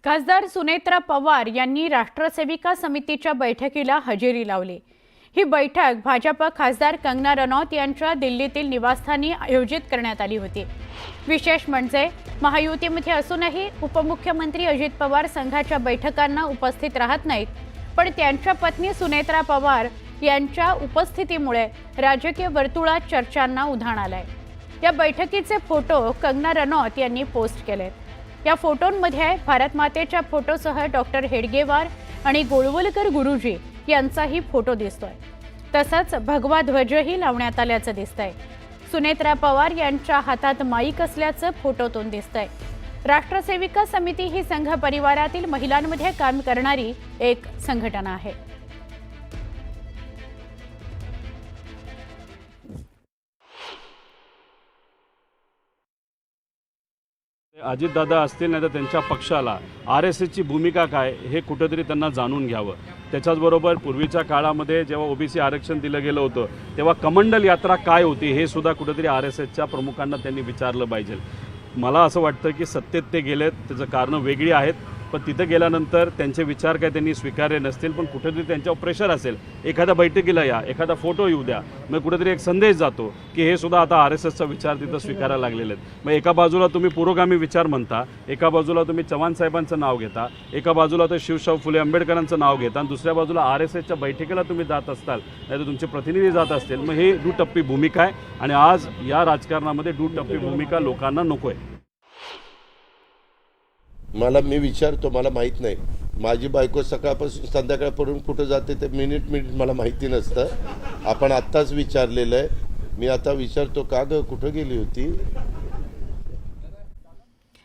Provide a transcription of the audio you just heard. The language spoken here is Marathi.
खासदार सुनेत्रा पवार यांनी राष्ट्रसेविका समितीच्या बैठकीला हजेरी लावली। ही बैठक भाजप खासदार कंगना रनौत यांच्या दिल्लीतील निवासस्थानी आयोजित करण्यात आली होती। विशेष म्हणजे महायुतीमध्ये असूनही उपमुख्यमंत्री अजित पवार संघाच्या बैठकांना उपस्थित राहत नाहीत, पण त्यांच्या पत्नी सुनेत्रा पवार यांच्या उपस्थितीमुळे राजकीय वर्तुळात चर्चांना उधाण आलंय। या बैठकीचे फोटो कंगना रनौत यांनी पोस्ट केलेत। या फोटोंमध्ये भारत मातेच्या फोटोसह डॉक्टर हेडगेवार आणि गोळवलकर गुरुजी यांचाही फोटो दिसतोय। तसंच भगवा ध्वजही लावण्यात आल्याचं दिसतंय। सुनेत्रा पवार यांच्या हातात माईक असल्याचं फोटोतून दिसतंय। राष्ट्रसेविका समिती ही संघ परिवारातील महिलांमध्ये काम करणारी एक संघटना आहे। अजितदादा असतील नाही तर त्यांच्या पक्षाला RSSची भूमिका काय हे कुठेतरी त्यांना जाणून घ्यावं। त्याच्याचबरोबर पूर्वीच्या काळामध्ये जेव्हा OBC आरक्षण दिलं गेलं होतं तेव्हा कमंडल यात्रा काय होती हे सुद्धा कुठेतरी RSSच्या प्रमुखांना त्यांनी विचारलं पाहिजे। मला असं वाटतं की सत्तेत ते गेलेत, त्याचं कारणं वेगळी आहेत, पण तिथे गेल्यानंतर त्यांचे विचार काय त्यांनी स्वीकारले नसतील, पण कुठेतरी त्यांच्यावर प्रेशर असेल। एखाद्या बैठकीला या, एखादा फोटो येऊ द्या, मग कुठेतरी एक संदेश जातो की हे सुद्धा आता RSSचा विचार तिथं स्वीकारायला लागलेले आहेत। मग एका बाजूला तुम्ही पुरोगामी विचार म्हणता, एका बाजूला तुम्ही चव्हाण साहेबांचं नाव घेता, एका बाजूला तर शिवशाहू फुले आंबेडकरांचं नाव घेता, आणि दुसऱ्या बाजूला RSSच्या बैठकीला तुम्ही जात असताल, नाही तर तुमचे प्रतिनिधी जात असतील। मग हे दुटप्पी भूमिका आहे, आणि आज या राजकारणामध्ये दुटप्पी भूमिका लोकांना नको आहे। मी विचारतो, मला माहीत नाही। माझी बायको सकाळपासून संध्याकाळपर्यंत कुठं जाते ते मिनिट मला माहिती नसतं। आपण आत्ताच विचारलेलं आहे। मी आता विचारतो, का गं कुठं गेली होती?